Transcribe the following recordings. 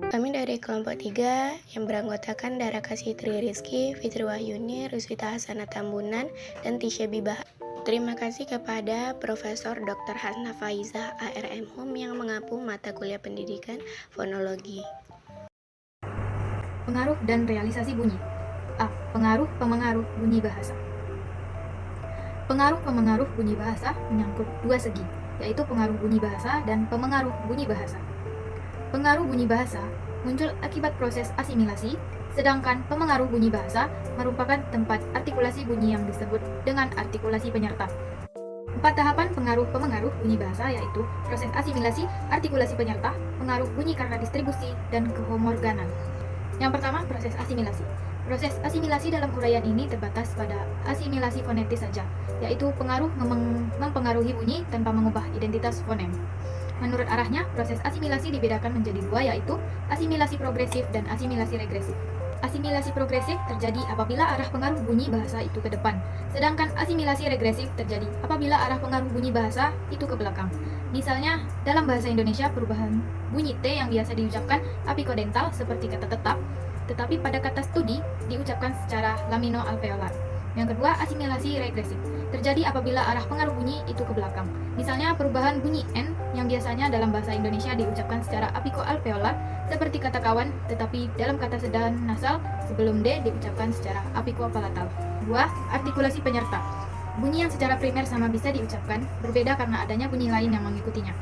Kami dari kelompok 3 yang beranggotakan Dara Kasih Tri Rizky, Fitri Wahyuni, Ruswita Hasana Tambunan, dan Tisha Bibah. Terima kasih kepada Profesor Dr. Hasna Faizah ARM Hum yang mengampu mata kuliah pendidikan fonologi. Pengaruh dan realisasi bunyi. A. Pengaruh-pemengaruh bunyi bahasa. Pengaruh-pemengaruh bunyi bahasa menyangkut dua segi, yaitu pengaruh bunyi bahasa dan pemengaruh bunyi bahasa. Pengaruh bunyi bahasa muncul akibat proses asimilasi, sedangkan pemengaruh bunyi bahasa merupakan tempat artikulasi bunyi yang disebut dengan artikulasi penyerta. 4 tahapan pengaruh-pemengaruh bunyi bahasa yaitu proses asimilasi, artikulasi penyerta, pengaruh bunyi karena distribusi, dan kehomorganan. Yang pertama, proses asimilasi. Proses asimilasi dalam uraian ini terbatas pada asimilasi fonetis saja, yaitu pengaruh mempengaruhi bunyi tanpa mengubah identitas fonem. Menurut arahnya, proses asimilasi dibedakan menjadi dua, yaitu asimilasi progresif dan asimilasi regresif. Asimilasi progresif terjadi apabila arah pengaruh bunyi bahasa itu ke depan, sedangkan asimilasi regresif terjadi apabila arah pengaruh bunyi bahasa itu ke belakang. Misalnya, dalam bahasa Indonesia perubahan bunyi T yang biasa diucapkan apikodental seperti kata tetap, tetapi pada kata studi diucapkan secara lamino-alveolar. Yang kedua, asimilasi regresif terjadi apabila arah pengaruh bunyi itu ke belakang. Misalnya, perubahan bunyi N yang biasanya dalam bahasa Indonesia diucapkan secara apiko-alveolar seperti kata kawan, tetapi dalam kata sedan nasal sebelum D diucapkan secara apiko-palatal. 2. Artikulasi penyerta. Bunyi yang secara primer sama bisa diucapkan, berbeda karena adanya bunyi lain yang mengikutinya.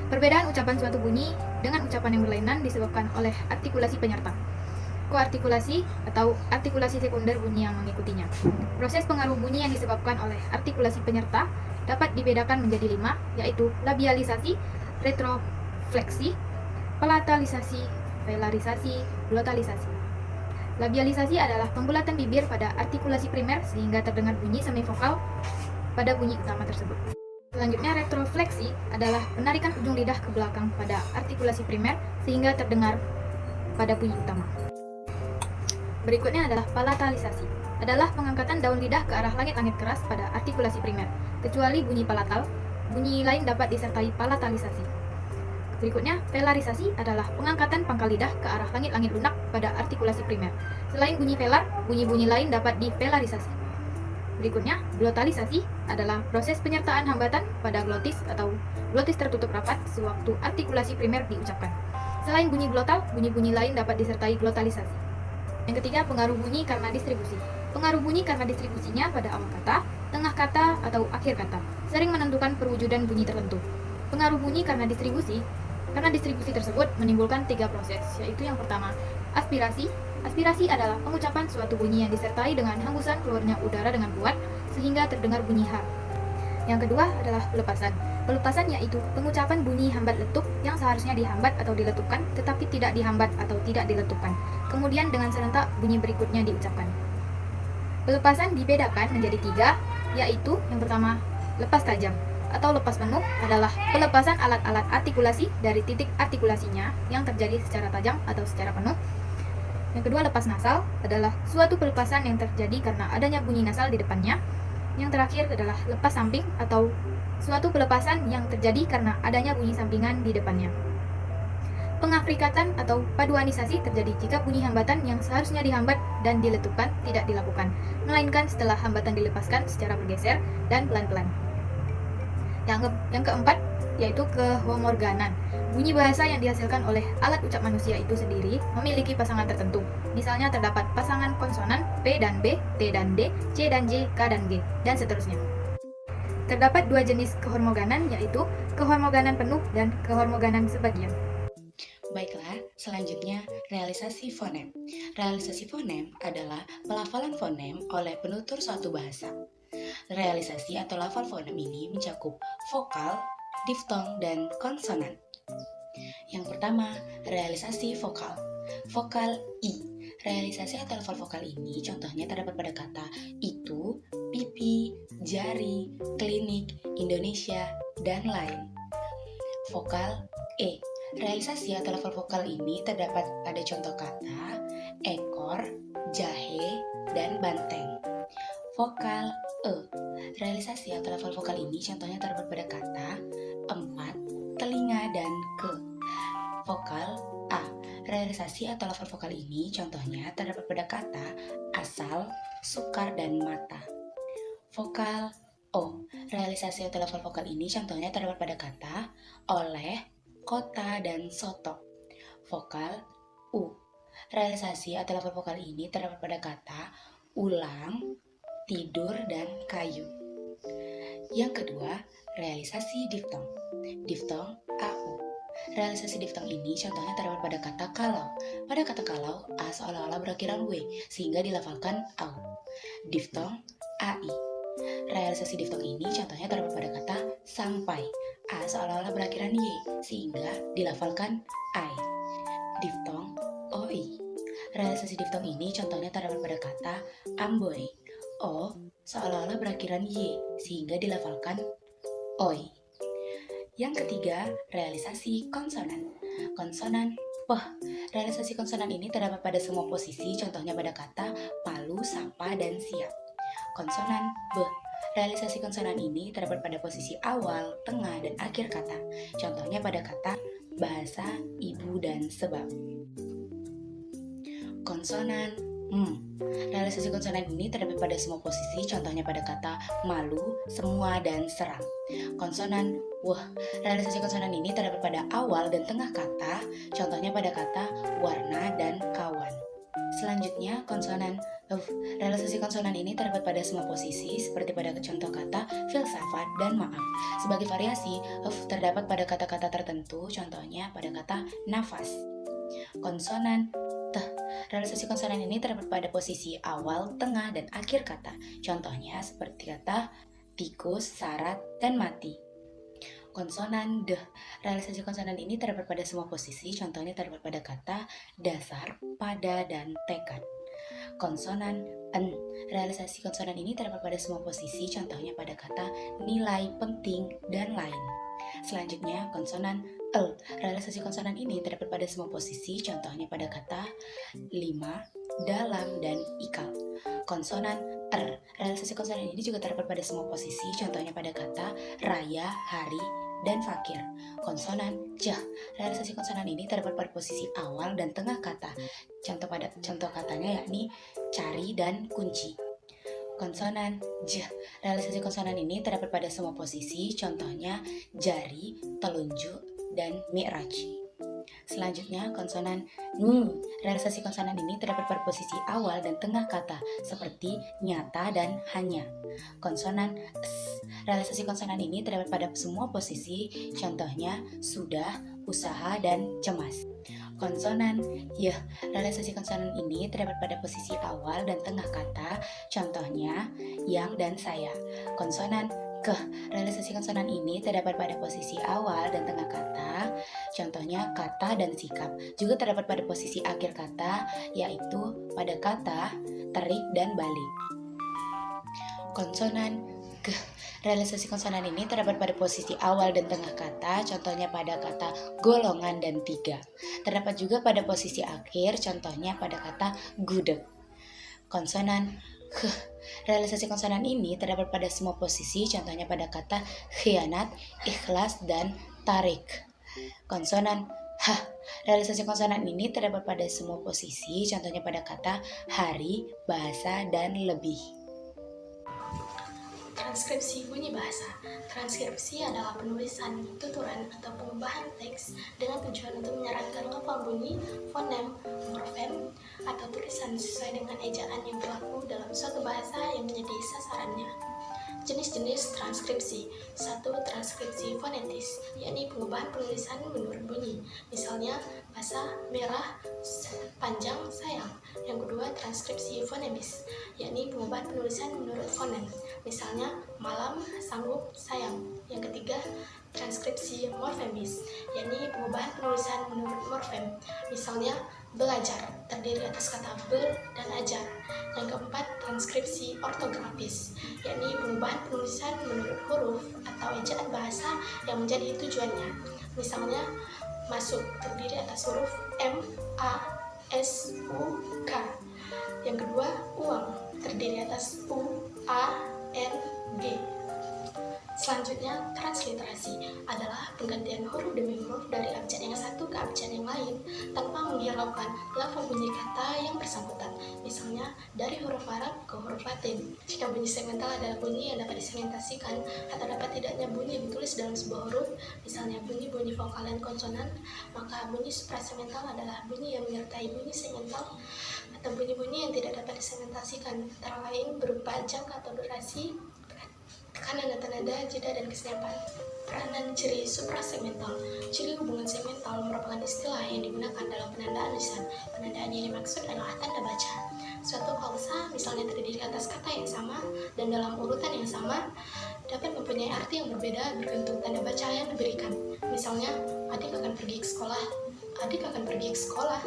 Perbedaan ucapan suatu bunyi dengan ucapan yang berlainan disebabkan oleh artikulasi penyerta. Koartikulasi atau artikulasi sekunder bunyi yang mengikutinya. Proses pengaruh bunyi yang disebabkan oleh artikulasi penyerta dapat dibedakan menjadi 5, yaitu labialisasi, retrofleksi, palatalisasi, velarisasi, glotalisasi. Labialisasi adalah pembulatan bibir pada artikulasi primer sehingga terdengar bunyi semivokal pada bunyi utama tersebut. Selanjutnya, retrofleksi adalah penarikan ujung lidah ke belakang pada artikulasi primer sehingga terdengar pada bunyi utama. Berikutnya adalah palatalisasi, adalah pengangkatan daun lidah ke arah langit-langit keras pada artikulasi primer. Kecuali bunyi palatal, bunyi lain dapat disertai palatalisasi. Berikutnya, velarisasi adalah pengangkatan pangkal lidah ke arah langit-langit lunak pada artikulasi primer. Selain bunyi velar, bunyi-bunyi lain dapat divelarisasi. Berikutnya, glotalisasi adalah proses penyertaan hambatan pada glotis atau glotis tertutup rapat sewaktu artikulasi primer diucapkan. Selain bunyi glotal, bunyi-bunyi lain dapat disertai glotalisasi. Yang ketiga, pengaruh bunyi karena distribusi. Pengaruh bunyi karena distribusinya pada awal kata, tengah kata, atau akhir kata, sering menentukan perwujudan bunyi tertentu. Pengaruh bunyi karena distribusi tersebut menimbulkan 3 proses, yaitu yang pertama, aspirasi. Aspirasi adalah pengucapan suatu bunyi yang disertai dengan hembusan keluarnya udara dengan kuat, sehingga terdengar bunyi H. Yang kedua adalah pelepasan. Pelepasan yaitu pengucapan bunyi hambat letup yang seharusnya dihambat atau diletupkan, tetapi tidak dihambat atau tidak diletupkan. Kemudian dengan serentak bunyi berikutnya diucapkan. Pelepasan dibedakan menjadi 3, yaitu yang pertama, lepas tajam atau lepas penuh adalah pelepasan alat-alat artikulasi dari titik artikulasinya yang terjadi secara tajam atau secara penuh. Yang kedua, lepas nasal adalah suatu pelepasan yang terjadi karena adanya bunyi nasal di depannya. Yang terakhir adalah lepas samping atau suatu pelepasan yang terjadi karena adanya bunyi sampingan di depannya. Pengafrikatan atau paduanisasi terjadi jika bunyi hambatan yang seharusnya dihambat dan diletupkan tidak dilakukan, melainkan setelah hambatan dilepaskan secara bergeser dan pelan-pelan. Yang keempat, yaitu kehomorganan. Bunyi bahasa yang dihasilkan oleh alat ucap manusia itu sendiri memiliki pasangan tertentu. Misalnya terdapat pasangan konsonan P dan B, T dan D, C dan J, K dan G, dan seterusnya. Terdapat 2 jenis kehomorganan, yaitu kehomorganan penuh dan kehomorganan sebagian. Baiklah, selanjutnya realisasi fonem. Realisasi fonem adalah pelafalan fonem oleh penutur suatu bahasa. Realisasi atau lafal fonem ini mencakup vokal, diftong, dan konsonan. Yang pertama, realisasi vokal. Vokal I. Realisasi atau lafal vokal ini contohnya terdapat pada kata itu, pipi, jari, klinik, Indonesia, dan lain. Vokal E. Realisasi atau lafal vokal ini terdapat pada contoh kata ekor, jahe, dan banteng. Vokal E. Realisasi atau lafal vokal ini contohnya terdapat pada kata empat, telinga, dan ke. Vokal A. Realisasi atau lafal vokal ini contohnya terdapat pada kata asal, sukar, dan mata. Vokal O. Realisasi atau lafal vokal ini contohnya terdapat pada kata oleh, kota, dan soto. Vokal U. Realisasi atau lafal vokal ini terdapat pada kata ulang, tidur, dan kayu. Yang kedua, realisasi diftong. Diftong AU. Realisasi diftong ini contohnya terdapat pada kata kalau. Pada kata kalau, A seolah-olah berakhiran W, sehingga dilafalkan AU. Diftong AI. Realisasi diftong ini contohnya terdapat pada kata sampai. A seolah-olah berakhiran Y, sehingga dilafalkan I. Diftong OI. Realisasi diftong ini contohnya terdapat pada kata amboy. O seolah-olah berakhiran Y, sehingga dilafalkan OI. Yang ketiga, realisasi konsonan. Konsonan P. Realisasi konsonan ini terdapat pada semua posisi, contohnya pada kata palu, sapa, dan siap. Konsonan B. Realisasi konsonan ini terdapat pada posisi awal, tengah, dan akhir kata, contohnya pada kata bahasa, ibu, dan sebab. Konsonan Realisasi konsonan ini terdapat pada semua posisi, contohnya pada kata malu, semua, dan serang. Konsonan W. Realisasi konsonan ini terdapat pada awal dan tengah kata, contohnya pada kata warna dan kawan. Selanjutnya, konsonan F. Realisasi konsonan ini terdapat pada semua posisi, seperti pada contoh kata filsafat dan maaf. Sebagai variasi, F terdapat pada kata-kata tertentu, contohnya pada kata nafas. Konsonan T. Realisasi konsonan ini terdapat pada posisi awal, tengah, dan akhir kata, contohnya seperti kata tikus, syarat, dan mati. Konsonan D. Realisasi konsonan ini terdapat pada semua posisi, contohnya terdapat pada kata dasar, pada, dan tekad. Konsonan N. Realisasi konsonan ini terdapat pada semua posisi, contohnya pada kata nilai, penting, dan lain. Selanjutnya, konsonan L. Realisasi konsonan ini terdapat pada semua posisi, contohnya pada kata lima, dalam, dan ikal. Konsonan R. Realisasi konsonan ini juga terdapat pada semua posisi, contohnya pada kata raya, hari, dan fakir. Konsonan J. Realisasi konsonan ini terdapat pada posisi awal dan tengah kata, contoh katanya yakni cari dan kunci. Konsonan J. Realisasi konsonan ini terdapat pada semua posisi, contohnya jari, telunjuk, dan mi'raj. Selanjutnya, konsonan N. Realisasi konsonan ini terdapat pada posisi awal dan tengah kata, seperti nyata dan hanya. Konsonan S. Realisasi konsonan ini terdapat pada semua posisi, contohnya sudah, usaha, dan cemas. Konsonan Y. Realisasi konsonan ini terdapat pada posisi awal dan tengah kata, contohnya yang dan saya. Konsonan K. Realisasi konsonan ini terdapat pada posisi awal dan tengah kata, contohnya kata dan sikap. Juga terdapat pada posisi akhir kata, yaitu pada kata terik dan balik. Konsonan G. Realisasi konsonan ini terdapat pada posisi awal dan tengah kata, contohnya pada kata golongan dan tiga. Terdapat juga pada posisi akhir, contohnya pada kata gudeg. Konsonan H. Realisasi konsonan ini terdapat pada semua posisi, contohnya pada kata khianat, ikhlas, dan tarik. Konsonan H. Realisasi konsonan ini terdapat pada semua posisi, contohnya pada kata hari, bahasa, dan lebih. Transkripsi bunyi bahasa. Transkripsi adalah penulisan, tuturan, atau pengubahan teks dengan tujuan untuk menyarankan lafal bunyi, fonem, morfem, atau tulisan sesuai dengan ejaan yang berlaku dalam suatu bahasa yang menjadi sasarannya. Jenis-jenis transkripsi. 1. Transkripsi fonetis, yakni pengubahan penulisan menurut bunyi. Misalnya, bahasa merah, panjang, sayang. Yang kedua, transkripsi fonemis, yakni pengubahan penulisan menurut fonem. Misalnya, malam, sanggup, sayang. Yang ketiga, transkripsi morfemis, yakni pengubahan penulisan menurut morfem. Misalnya, belajar, terdiri atas kata ber dan ajar. Yang keempat, transkripsi ortografis, yakni pengubahan penulisan menurut huruf atau ejaan bahasa yang menjadi tujuannya. Misalnya, masuk, terdiri atas huruf M, A, S, U, K. Yang kedua, uang, terdiri atas U, A, N, G. Selanjutnya, transliterasi adalah penggantian huruf demi huruf dari abjad yang satu ke abjad yang lain tanpa menghilangkan menyerapkan lafal bunyi kata yang bersangkutan, misalnya dari huruf Arab ke huruf Latin. Jika bunyi segmental adalah bunyi yang dapat disegmentasikan atau dapat tidaknya bunyi ditulis dalam sebuah huruf, misalnya bunyi-bunyi vokal dan konsonan, maka bunyi suprasegmental adalah bunyi yang menyertai bunyi segmental atau bunyi-bunyi yang tidak dapat disegmentasikan, antara lain berupa jangka atau durasi, tekanan atau nada, jeda, dan kesenapan. Peranan ciri suprasegmental. Ciri hubungan segmental merupakan istilah yang digunakan dalam penandaan lisan. Penandaan yang dimaksud adalah tanda baca. Suatu klausa misalnya terdiri atas kata yang sama dan dalam urutan yang sama dapat mempunyai arti yang berbeda bergantung tanda baca yang diberikan. Misalnya, adik akan pergi ke sekolah. Adik akan pergi ke sekolah.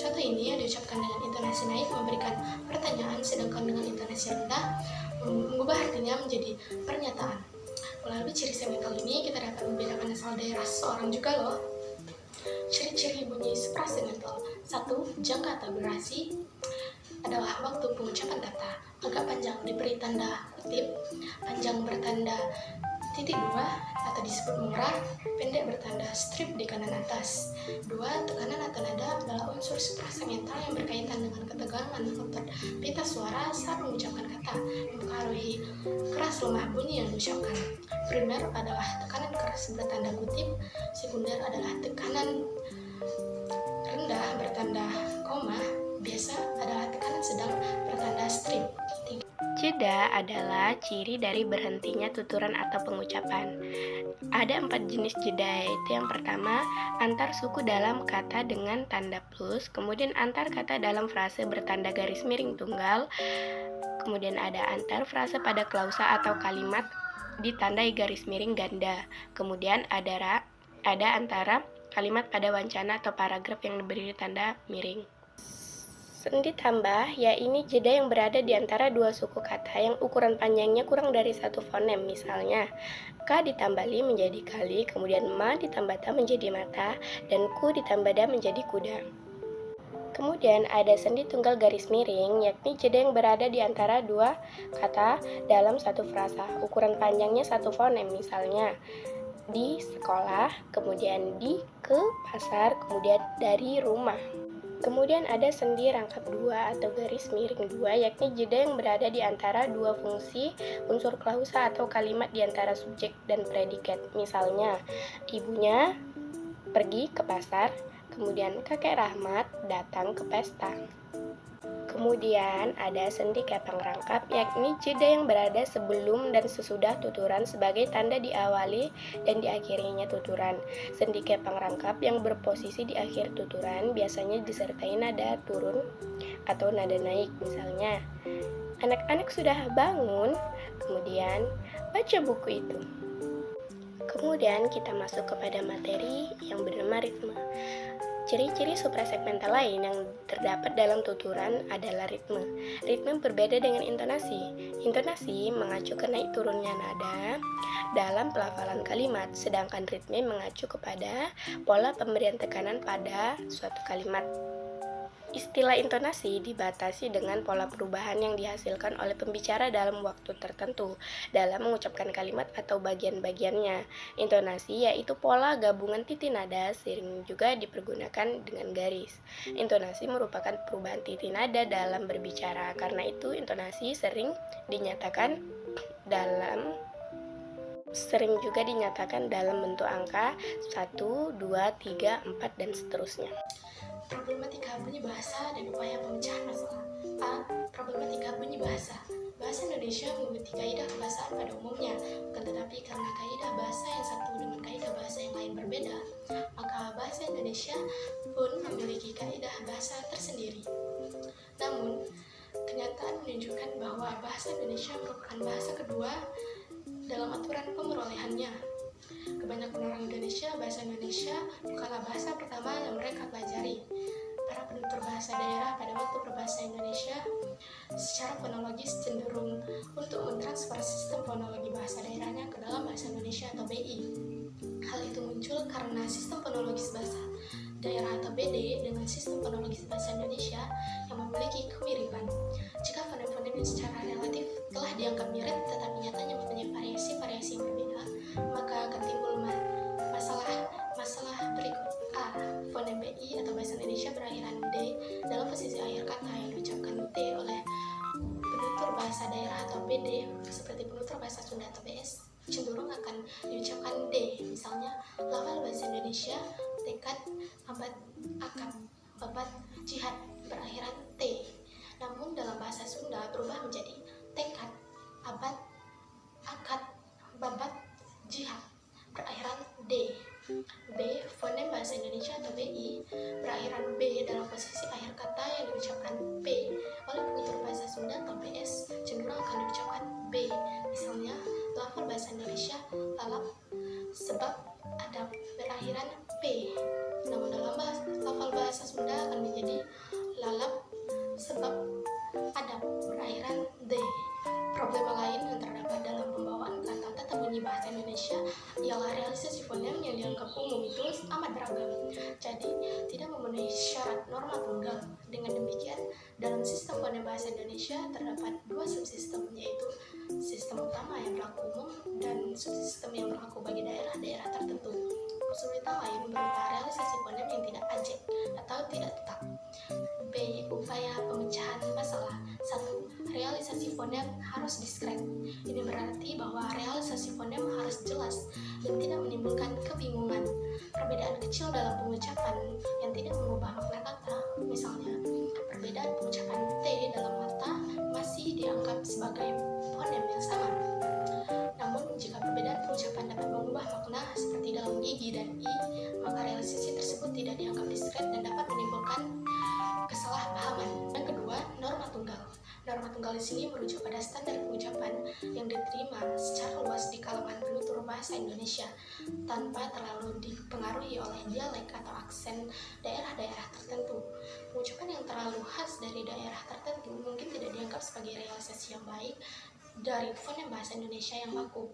Suatu ini yang diucapkan dengan intonasi naik memberikan pertanyaan, sedangkan dengan intonasi rendah mengubah artinya menjadi pernyataan. Melalui ciri segmental ini kita dapat membedakan asal daerah seseorang juga loh. Ciri-ciri bunyi suprasegmental. 1. Jangka atau durasi adalah waktu pengucapan kata. Agak panjang diberi tanda kutip, panjang bertanda titik 2 atau disebut murah, pendek bertanda strip di kanan atas. 2. Tekanan atau nada adalah unsur suprasegmental yang berkaitan dengan ketegangan otot pita suara saat mengucapkan kata, mempengaruhi keras lemah bunyi yang diucapkan. Primer adalah tekanan keras bertanda kutip, sekunder adalah tekanan rendah bertanda koma, biasa adalah tekanan sedang bertanda strip. Jeda adalah ciri dari berhentinya tuturan atau pengucapan. Ada 4 jenis jeda, yaitu yang pertama, antar suku dalam kata dengan tanda plus, kemudian antar kata dalam frase bertanda garis miring tunggal, kemudian ada antar frase pada klausa atau kalimat ditandai garis miring ganda, kemudian ada antara kalimat pada wancana atau paragraf yang diberi tanda miring. Sendi tambah, yaitu jeda yang berada di antara dua suku kata yang ukuran panjangnya kurang dari satu fonem. Misalnya, K ditambah li menjadi kali, kemudian ma ditambah ta menjadi mata, dan ku ditambah da menjadi kuda. Kemudian ada sendi tunggal garis miring, yakni jeda yang berada di antara dua kata dalam satu frasa. Ukuran panjangnya satu fonem, misalnya di sekolah, kemudian di ke pasar, kemudian dari rumah. Kemudian ada sendi rangkap dua atau garis miring dua, yakni jeda yang berada di antara dua fungsi unsur klausa atau kalimat di antara subjek dan predikat. Misalnya, ibunya pergi ke pasar, kemudian kakek Rahmat datang ke pesta. Kemudian ada sendi kepang rangkap, yakni jeda yang berada sebelum dan sesudah tuturan sebagai tanda diawali dan diakhirinya tuturan. Sendi kepang rangkap yang berposisi di akhir tuturan biasanya disertai nada turun atau nada naik. Misalnya, anak-anak sudah bangun, kemudian baca buku itu. Kemudian kita masuk kepada materi yang bernama ritme. Ciri-ciri suprasegmental lain yang terdapat dalam tuturan adalah ritme. Ritme berbeda dengan intonasi. Intonasi mengacu ke naik turunnya nada dalam pelafalan kalimat, sedangkan ritme mengacu kepada pola pemberian tekanan pada suatu kalimat. Istilah intonasi dibatasi dengan pola perubahan yang dihasilkan oleh pembicara dalam waktu tertentu dalam mengucapkan kalimat atau bagian-bagiannya. Intonasi yaitu pola gabungan titik nada, sering juga dipergunakan dengan garis. Intonasi merupakan perubahan titik nada dalam berbicara, karena itu intonasi sering juga dinyatakan dalam bentuk angka 1, 2, 3, 4, dan seterusnya. Problematika bunyi bahasa dan upaya pemecahan masalah. A. Problematika bunyi bahasa. Bahasa Indonesia mengikuti kaidah kebahasaan pada umumnya, bukan tetapi karena kaidah bahasa yang satu dengan kaidah bahasa yang lain berbeda, maka bahasa Indonesia pun memiliki kaidah bahasa tersendiri. Namun, kenyataan menunjukkan bahwa bahasa Indonesia merupakan bahasa kedua dalam aturan pemerolehannya. Kebanyakan orang Indonesia, bahasa Indonesia bukanlah bahasa pertama yang mereka pelajari. Para penutur bahasa daerah pada waktu berbahasa Indonesia secara fonologis cenderung untuk mentransfer sistem fonologi bahasa daerahnya ke dalam bahasa Indonesia atau BI. Hal itu muncul karena sistem fonologis bahasa daerah atau BD dengan sistem fonologis bahasa Indonesia yang memiliki kemiripan. Jika fonem-fonem yang secara relatif telah dianggap mirip tetapi nyatanya mempunyai variasi-variasi yang berbeda, maka akan timbul masalah berikut. A. Fonem BI atau kata bahasa Indonesia berakhiran D dalam posisi akhir kata yang diucapkan T oleh penutur bahasa daerah atau PD, seperti penutur bahasa Sunda atau BS, cenderung akan diucapkan D. Misalnya, lafal bahasa Indonesia tekad, abad, akad, babat, jihad berakhiran T. Namun dalam bahasa Sunda berubah menjadi tekad, abad, akad, babat, jihad berakhiran D. B. Fonem bahasa Indonesia atau BI berakhiran B dalam posisi akhir kata yang diucapkan P oleh penutur bahasa Sunda atau BS, cenderung akan diucapkan B. Misalnya, lafal bahasa Indonesia lalap, sebab, adab berakhiran P. Namun dalam lafal bahasa Sunda akan menjadi lalap, sebab, adab berakhiran D. Problema lain yang terdapat dalam pembawaan kata tata bunyi bahasa Indonesia ialah realisasi fonem yang dianggap umum itu amat beragam, jadi tidak memenuhi syarat norma tunggal. Dengan demikian, dalam sistem fonem bahasa Indonesia terdapat dua subsistem, yaitu sistem utama yang berlaku umum dan subsistem yang berlaku bagi daerah-daerah tertentu. Kesulitan lain berupa realisasi fonem yang tidak ajek atau tidak tetap. B. Upaya pemecahan masalah. 1. Realisasi fonem harus diskret. Ini berarti bahwa realisasi fonem harus jelas dan tidak menimbulkan kebingungan. Perbedaan kecil dalam pengucapan yang tidak mengubah makna kata, misalnya perbedaan pengucapan T dalam mata masih dianggap sebagai fonem yang sama. Namun jika perbedaan pengucapan dapat mengubah makna seperti dalam gigi dan i, maka realisasi tersebut tidak dianggap diskret dan dapat menimbulkan kesalahpahaman. Yang kedua, norma tunggal. Norma tunggal di sini merujuk pada standar pengucapan yang diterima secara luas di kalangan penutur bahasa Indonesia tanpa terlalu dipengaruhi oleh dialek atau aksen daerah-daerah tertentu. Pengucapan yang terlalu khas dari daerah tertentu mungkin tidak dianggap sebagai realisasi yang baik dari fonem bahasa Indonesia yang baku.